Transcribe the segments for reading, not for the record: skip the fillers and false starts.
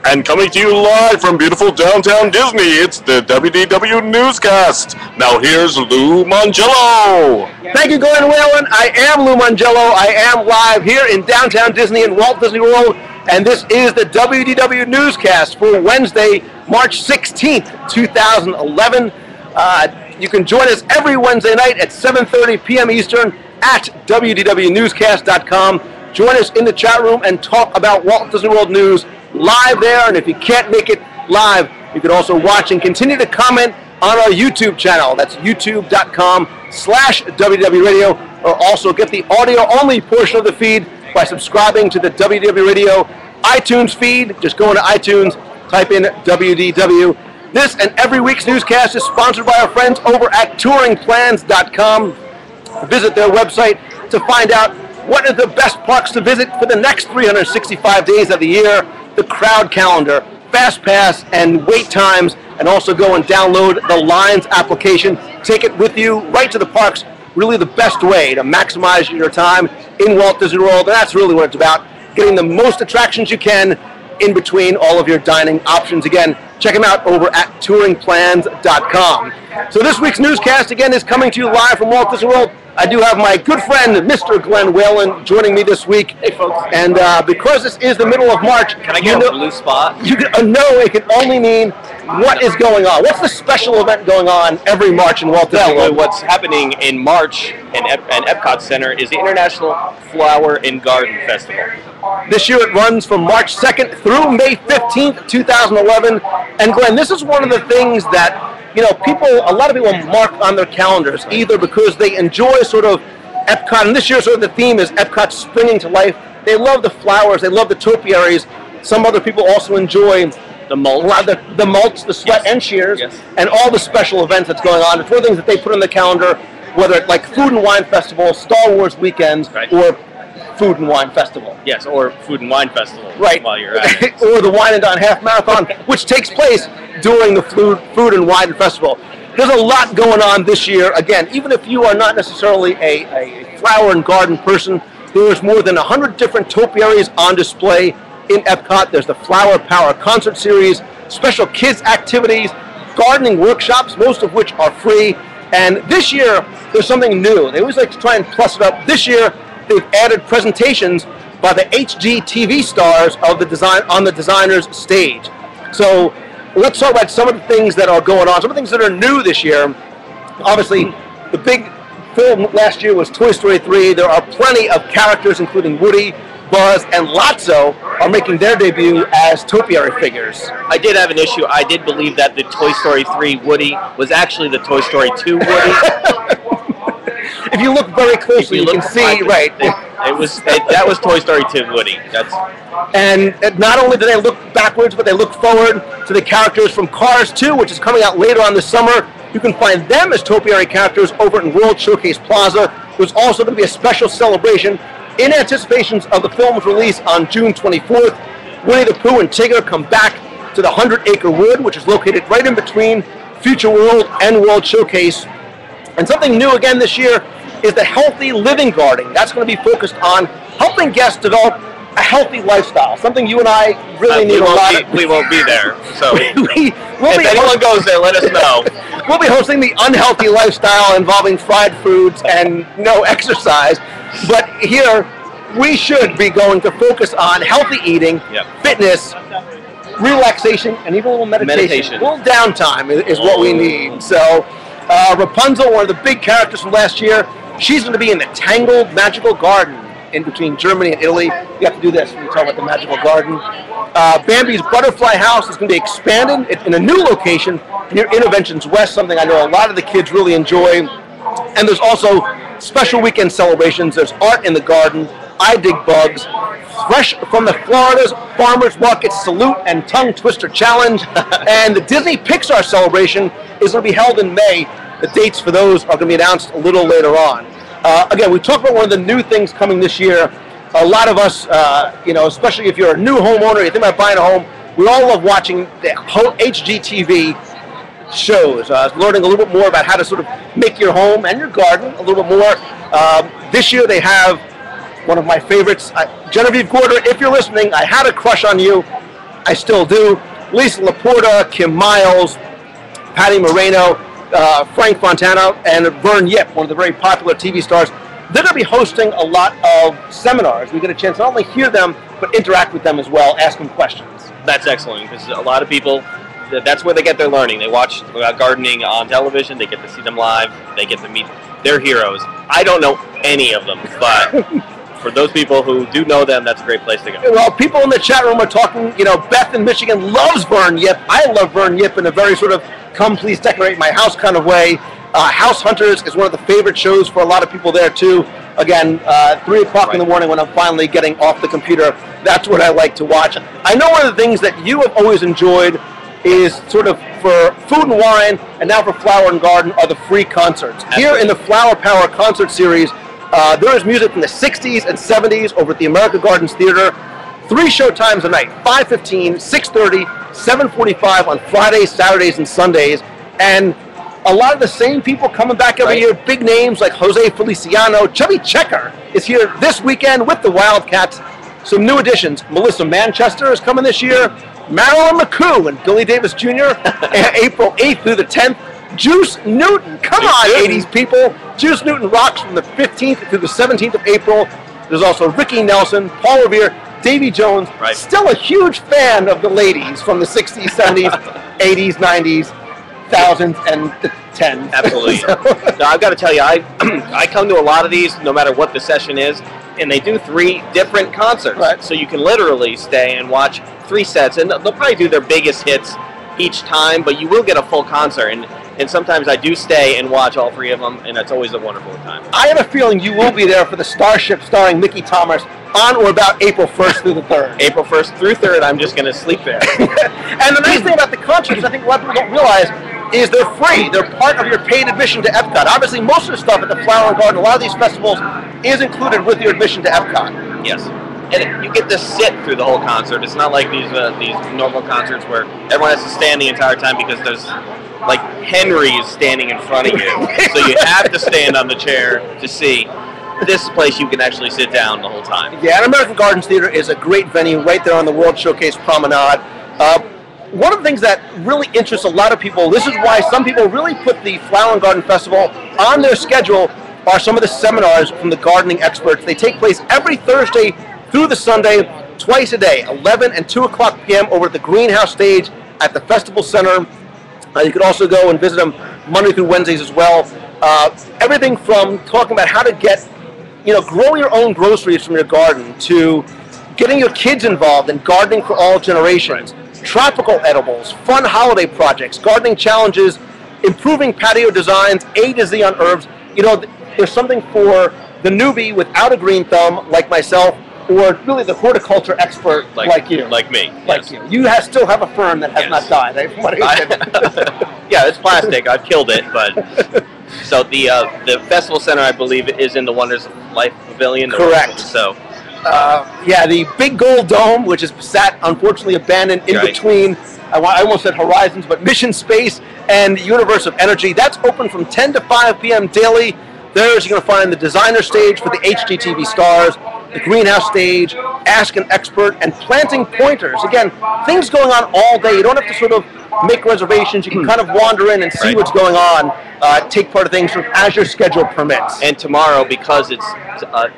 And coming to you live from beautiful downtown Disney, it's the WDW Newscast. Now here's Lou Mongello. Thank you, Glenn Whalen. I am Lou Mongello. I am live here in downtown Disney in Walt Disney World, and this is the WDW Newscast for Wednesday, March 16th, 2011. You can join us every Wednesday night at 7:30 p.m. Eastern at WDWNewsCast.com. Join us in the chat room and talk about Walt Disney World news live there, and if you can't make it live, you can also watch and continue to comment on our YouTube channel. That's youtube.com/WDW Radio, or also get the audio-only portion of the feed by subscribing to the WDW Radio iTunes feed. Just go into iTunes, type in WDW. This and every week's newscast is sponsored by our friends over at touringplans.com. Visit their website to find out what are the best parks to visit for the next 365 days of the year, the crowd calendar, fast pass, and wait times, and also go and download the Lines application. Take it with you right to the parks. Really the best way to maximize your time in Walt Disney World, and that's really what it's about, getting the most attractions you can in between all of your dining options. Again, check them out over at touringplans.com. So this week's newscast, again, is coming to you live from Walt Disney World. I do have my good friend, Mr. Glenn Whalen, joining me this week. Hey, folks. And because this is the middle of March... Can I get a blue spot? You can, no, it can only mean what is going on. What's the special event going on every March in Walt Disney World? What's happening in March in Epcot Center is the International Flower and Garden Festival. This year it runs from March 2nd through May 15th, 2011. And Glenn, this is one of the things that, you know, a lot of people mark on their calendars, either because they enjoy sort of Epcot, and this year sort of the theme is Epcot springing to life. They love the flowers, they love the topiaries. Some other people also enjoy the mulch, the sweat and shears, and all the special events that's going on. It's one of the things that they put on the calendar, whether it's like Food and Wine Festival, Star Wars weekends, or Food and Wine Festival. Yes, or Food and Wine Festival. Right. While you're at it. Or the Wine and Dine Half Marathon, which takes place during the Food and Wine Festival. There's a lot going on this year. Again, even if you are not necessarily a flower and garden person, there's more than 100 different topiaries on display in Epcot. There's the Flower Power Concert Series, special kids activities, gardening workshops, most of which are free. And this year, there's something new. They always like to try and plus it up. This year, they've added presentations by the HGTV stars of the designer's stage. So let's talk about some of the things that are going on, some of the things that are new this year. Obviously, the big film last year was Toy Story 3. There are plenty of characters, including Woody, Buzz, and Lotso, are making their debut as topiary figures. I did have an issue. I did believe that the Toy Story 3 Woody was actually the Toy Story 2 Woody. If you look very closely, you can see, right. That was Toy Story 2 Woody. And not only do they look backwards, but they look forward to the characters from Cars 2, which is coming out later on this summer. You can find them as topiary characters over in World Showcase Plaza. There's also going to be a special celebration in anticipation of the film's release on June 24th. Winnie the Pooh and Tigger come back to the 100-acre wood, which is located right in between Future World and World Showcase. And something new again this year is the Healthy Living Garden. That's going to be focused on helping guests develop a healthy lifestyle, something you and I really need a lot of. We won't be there, so if anyone goes there, let us know. We'll be hosting the unhealthy lifestyle involving fried foods and no exercise. But here, we should be going to focus on healthy eating, fitness, relaxation, and even a little meditation. A little downtime is what we need. So Rapunzel, one of the big characters from last year, she's going to be in the Tangled Magical Garden in between Germany and Italy. You have to do this when you talk about the magical garden. Bambi's Butterfly House is going to be expanded in a new location near Interventions West, something I know a lot of the kids really enjoy. And there's also special weekend celebrations. There's Art in the Garden, I Dig Bugs, fresh from the Florida's Farmers Market Salute and Tongue Twister Challenge, and the Disney Pixar celebration is going to be held in May. The dates for those are going to be announced a little later on. Again, we talked about one of the new things coming this year. A lot of us, especially if you're a new homeowner, you think about buying a home, we all love watching the HGTV shows, learning a little bit more about how to sort of make your home and your garden a little bit more. This year they have one of my favorites, Genevieve Gorder. If you're listening, I had a crush on you. I still do. Lisa Laporta, Kim Miles, Patty Moreno, Frank Fontana, and Vern Yip, one of the very popular TV stars. They're going to be hosting a lot of seminars. We get a chance to not only hear them, but interact with them as well, ask them questions. That's excellent, because a lot of people, that's where they get their learning. They watch gardening on television, they get to see them live, they get to meet their heroes. I don't know any of them, but for those people who do know them, that's a great place to go. Well, people in the chat room are talking, Beth in Michigan loves Vern Yip. I love Vern Yip in a very sort of come please decorate my house kind of way. House Hunters is one of the favorite shows for a lot of people there too. Again, 3 o'clock in the morning when I'm finally getting off the computer, that's what I like to watch. I know one of the things that you have always enjoyed is sort of for Food and Wine, and now for Flower and Garden, are the free concerts. Absolutely. Here in the Flower Power concert series, there is music from the 60s and 70s over at the America Gardens Theater. 3 show times a night, 5:15, 6:30, 7:45 on Fridays, Saturdays, and Sundays. And a lot of the same people coming back every year, big names like Jose Feliciano. Chubby Checker is here this weekend with the Wildcats. Some new additions. Melissa Manchester is coming this year. Marilyn McCoo and Billy Davis Jr. April 8th through the 10th. Juice Newton. Come on, 80s people. Juice Newton rocks from the 15th through the 17th of April. There's also Ricky Nelson, Paul Revere, Davy Jones. Right. Still a huge fan of the ladies from the 60s, 70s, 80s, 90s, 1000s, and the 10s. Absolutely. Now, I've got to tell you, I come to a lot of these, no matter what the session is, and they do 3 different concerts. Right. So you can literally stay and watch 3 sets, and they'll probably do their biggest hits each time, but you will get a full concert. And sometimes I do stay and watch all 3 of them, and it's always a wonderful time. I have a feeling you will be there for the Starship starring Mickey Thomas on or about April 1st through the 3rd. April 1st through 3rd, I'm just going to sleep there. And the nice thing about the concerts, I think a lot of people don't realize, is they're free. They're part of your paid admission to Epcot. Obviously, most of the stuff at the Flower and Garden, a lot of these festivals, is included with your admission to Epcot. Yes. And you get to sit through the whole concert. It's not like these normal concerts where everyone has to stand the entire time because there's like Henry is standing in front of you. So you have to stand on the chair to see. This place you can actually sit down the whole time. Yeah, and American Gardens Theater is a great venue right there on the World Showcase Promenade. One of the things that really interests a lot of people, this is why some people really put the Flower and Garden Festival on their schedule, are some of the seminars from the gardening experts. They take place every Thursday through the Sunday, twice a day, 11 and 2 o'clock p.m. over at the Greenhouse stage at the Festival Center. You can also go and visit them Monday through Wednesdays as well. Everything from talking about how to get, grow your own groceries from your garden, to getting your kids involved in gardening for all generations, tropical edibles, fun holiday projects, gardening challenges, improving patio designs, A to Z on herbs. There's something for the newbie without a green thumb like myself, or really the horticulture expert like you. Like me. Like you. You still have a fern that has not died. Yeah, it's plastic. I've killed it, but... So the Festival Center, I believe, is in the Wonders of Life Pavilion. Correct. So... the big gold dome, which is sat, unfortunately, abandoned in between, I almost said Horizons, but Mission Space and the Universe of Energy. That's open from 10 to 5 p.m. daily. There's you're going to find the designer stage for the HGTV stars, the greenhouse stage, Ask an Expert, and planting pointers. Again, things going on all day. You don't have to sort of make reservations. You can kind of wander in and see what's going on, take part of things as your schedule permits. And tomorrow, because it's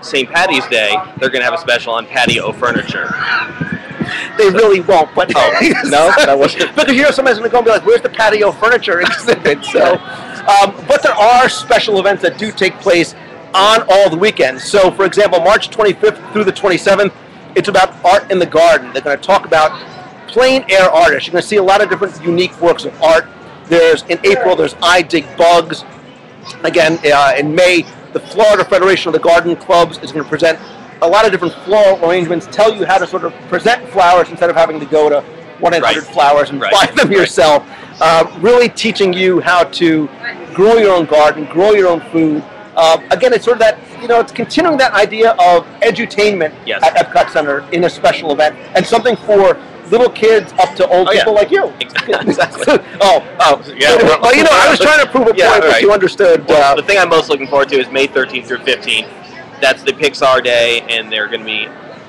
St. Patty's Day, they're going to have a special on patio furniture. They really won't, but no, that wasn't. But somebody's going to go and be like, "Where's the patio furniture exhibit?" So, but there are special events that do take place on all the weekends. So, for example, March 25th through the 27th, it's about art in the garden. They're going to talk about plein air artists. You're going to see a lot of different unique works of art. In April, there's I Dig Bugs. Again, in May, the Florida Federation of the Garden Clubs is going to present a lot of different floral arrangements, tell you how to sort of present flowers instead of having to go to 1-800-Flowers and buy them yourself. Really teaching you how to grow your own garden, grow your own food. Again, it's sort of that, it's continuing that idea of edutainment at Epcot Center in a special event, and something for little kids up to old people like you. Exactly. Yeah. Well, I was trying to prove a point, but you understood. Well, the thing I'm most looking forward to is May 13th through 15th. That's the Pixar Day, and they're going to be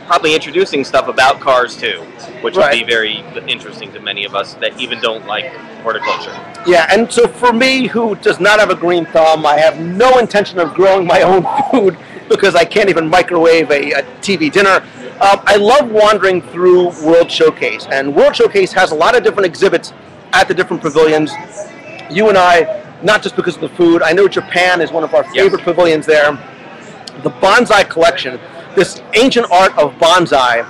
probably introducing stuff about cars too, which Right. would be very interesting to many of us that even don't like horticulture. Yeah, and so for me, who does not have a green thumb, I have no intention of growing my own food because I can't even microwave a TV dinner. I love wandering through World Showcase, and World Showcase has a lot of different exhibits at the different pavilions. You and I, not just because of the food, I know Japan is one of our favorite pavilions there. The bonsai collection, this ancient art of bonsai,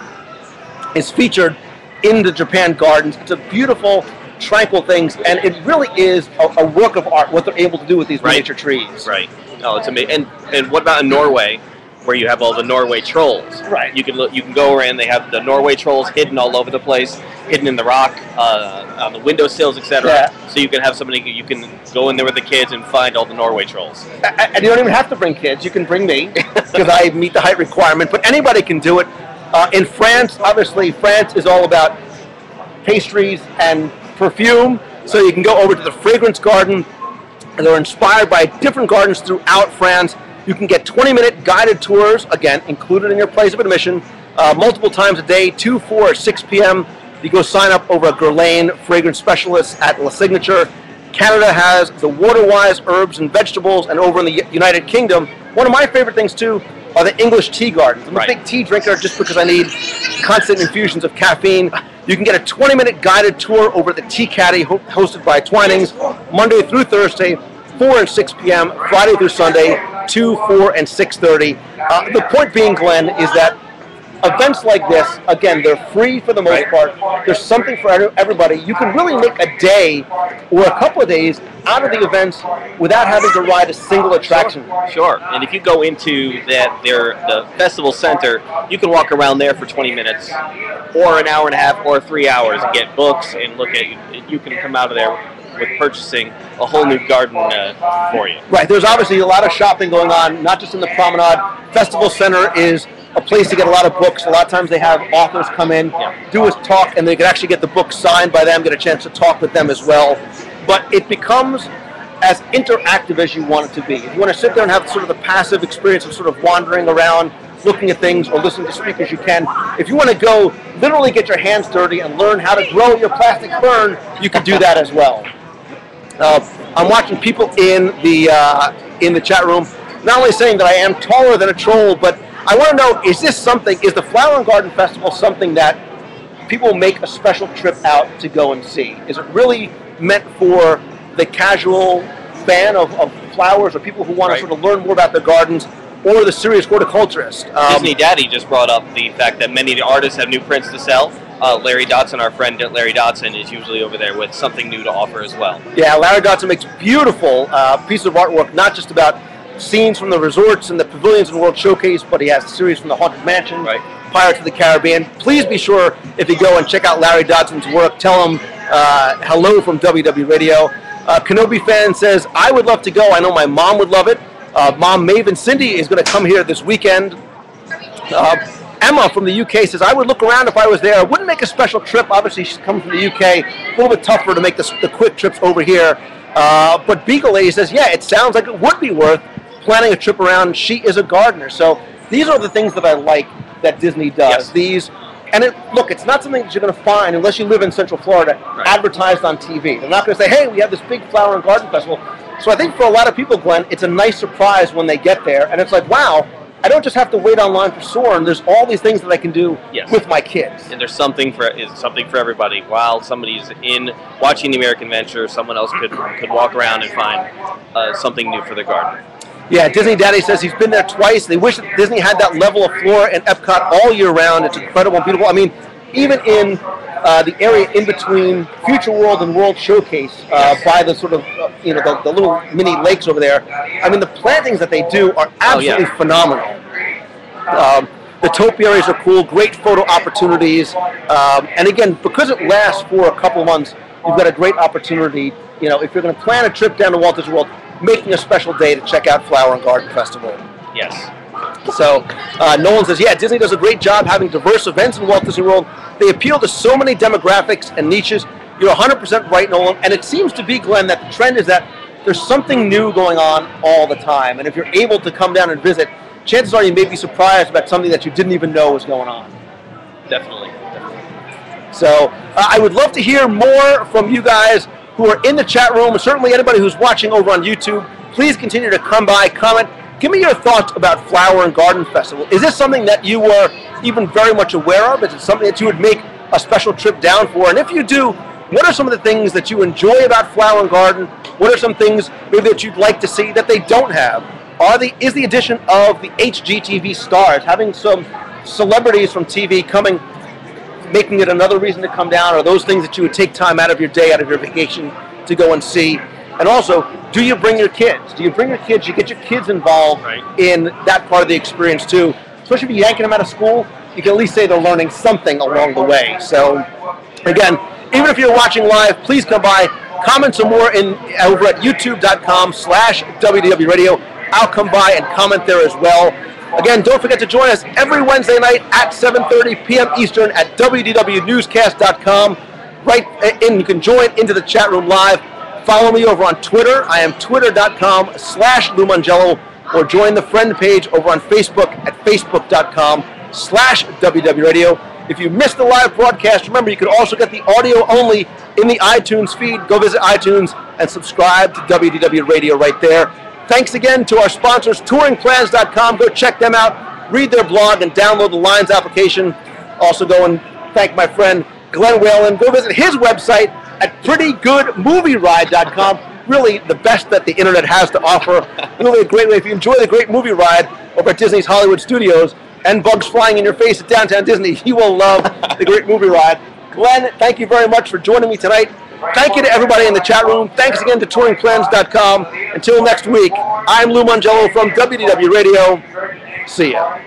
is featured in the Japan gardens. It's a beautiful, tranquil things, and it really is a work of art what they're able to do with these miniature trees. Right. Oh, it's amazing. And what about in Norway, where you have all the Norway trolls? Right. You can look. You can go around. They have the Norway trolls hidden all over the place, hidden in the rock, on the windowsills, etc. Yeah. So you can have somebody. You can go in there with the kids and find all the Norway trolls. And you don't even have to bring kids. You can bring me because I meet the height requirement. But anybody can do it. In France, obviously, France is all about pastries and perfume. So you can go over to the fragrance garden. They're inspired by different gardens throughout France. You can get 20-minute guided tours, again, included in your place of admission, multiple times a day, 2, 4, or 6 p.m. You go sign up over at Guerlain Fragrance Specialists at La Signature. Canada has the Waterwise Herbs and Vegetables, and over in the United Kingdom, one of my favorite things, too, are the English tea gardens. I'm a big tea drinker just because I need constant infusions of caffeine. You can get a 20-minute guided tour over at the Tea Caddy, hosted by Twinings, Monday through Thursday, 4 and 6 p.m., Friday through Sunday, 2, 4, and 6:30. The point being, Glenn, is that events like this, again, they're free for the most part. There's something for everybody. You can really make a day or a couple of days out of the events without having to ride a single attraction. Sure. And if you go into the festival center, you can walk around there for 20 minutes or an hour and a half or 3 hours and get books and look at you can come out of there with purchasing a whole new garden for you. Right. There's obviously a lot of shopping going on, not just in the promenade. Festival Center is a place to get a lot of books. A lot of times they have authors come in, do a talk, and they can actually get the book signed by them, get a chance to talk with them as well. But it becomes as interactive as you want it to be. If you want to sit there and have sort of the passive experience of sort of wandering around, looking at things or listening to speakers, you can. If you want to go literally get your hands dirty and learn how to grow your plastic fern, you can do that as well. I'm watching people in the chat room, not only saying that I am taller than a troll, but I want to know, is the Flower and Garden Festival something that people make a special trip out to go and see? Is it really meant for the casual fan of flowers or people who want to sort of learn more about their gardens, or the serious horticulturist? Disney Daddy just brought up the fact that many of the artists have new prints to sell. Larry Dotson, our friend Larry Dotson, is usually over there with something new to offer as well. Yeah, Larry Dotson makes beautiful pieces of artwork, not just about scenes from the resorts and the pavilions and World Showcase, but he has a series from the Haunted Mansion, Pirates of the Caribbean. Please be sure, if you go and check out Larry Dotson's work, tell him hello from WW Radio. Kenobi fan says, I would love to go. I know my mom would love it. Mom Maven Cindy is going to come here this weekend. Emma from the UK says, I would look around if I was there. I wouldn't make a special trip. Obviously, she's coming from the UK. A little bit tougher to make the quick trips over here. But Beagle Lady says, yeah, it sounds like it would be worth planning a trip around. She is a gardener. So these are the things that I like that Disney does. Look, it's not something that you're going to find, unless you live in Central Florida, advertised on TV. They're not going to say, hey, we have this big flower and garden festival. So I think for a lot of people, Glenn, it's a nice surprise when they get there. And it's like, wow, I don't just have to wait online for Soarin'. There's all these things that I can do with my kids. And there's something for everybody. While somebody's in watching the American Venture, someone else could walk around and find something new for their garden. Yeah, Disney Daddy says he's been there twice. They wish that Disney had that level of flora and Epcot all year round. It's incredible and beautiful. I mean, even in the area in between Future World and World Showcase, by the sort of, the little mini lakes over there, I mean, the plantings that they do are absolutely phenomenal. The topiaries are cool, great photo opportunities. And again, because it lasts for a couple months, you've got a great opportunity. If you're going to plan a trip down to Walt Disney World, making a special day to check out Flower and Garden Festival. Yes. So Nolan says, yeah, Disney does a great job having diverse events in Walt Disney World. They appeal to so many demographics and niches. You're 100% right, Nolan. And it seems to be, Glenn, that the trend is that there's something new going on all the time. And if you're able to come down and visit, chances are you may be surprised about something that you didn't even know was going on. Definitely. So I would love to hear more from you guys who are in the chat room, and certainly anybody who's watching over on YouTube. Please continue to come by, comment. Give me your thoughts about Flower and Garden Festival. Is this something that you were even very much aware of? Is it something that you would make a special trip down for? And if you do, what are some of the things that you enjoy about Flower and Garden? What are some things maybe that you'd like to see that they don't have? Is the addition of the HGTV stars, having some celebrities from TV coming, making it another reason to come down, or those things that you would take time out of your day, out of your vacation to go and see? And also, do you bring your kids? Do you bring your kids? You get your kids involved in that part of the experience too. Especially if you're yanking them out of school, you can at least say they're learning something along the way. So, again, even if you're watching live, please come by, comment some more over at youtube.com/WDW Radio. I'll come by and comment there as well. Again, don't forget to join us every Wednesday night at 7:30 p.m. Eastern at WDWNewsCast.com. You can join into the chat room live. Follow me over on Twitter. I am twitter.com/Lou Mongello, or join the friend page over on Facebook at facebook.com/WDW Radio. If you missed the live broadcast, remember you can also get the audio only in the iTunes feed. Go visit iTunes and subscribe to WDW Radio right there. Thanks again to our sponsors, touringplans.com. Go check them out, read their blog, and download the Lines application. Also go and thank my friend Glenn Whalen. Go visit his website at prettygoodmovieride.com. Really the best that the internet has to offer. Really a great way. If you enjoy the great movie ride over at Disney's Hollywood Studios and bugs flying in your face at Downtown Disney, you will love the great movie ride. Glenn, thank you very much for joining me tonight. Thank you to everybody in the chat room. Thanks again to touringplans.com. Until next week, I'm Lou Mongello from WDW Radio. See ya.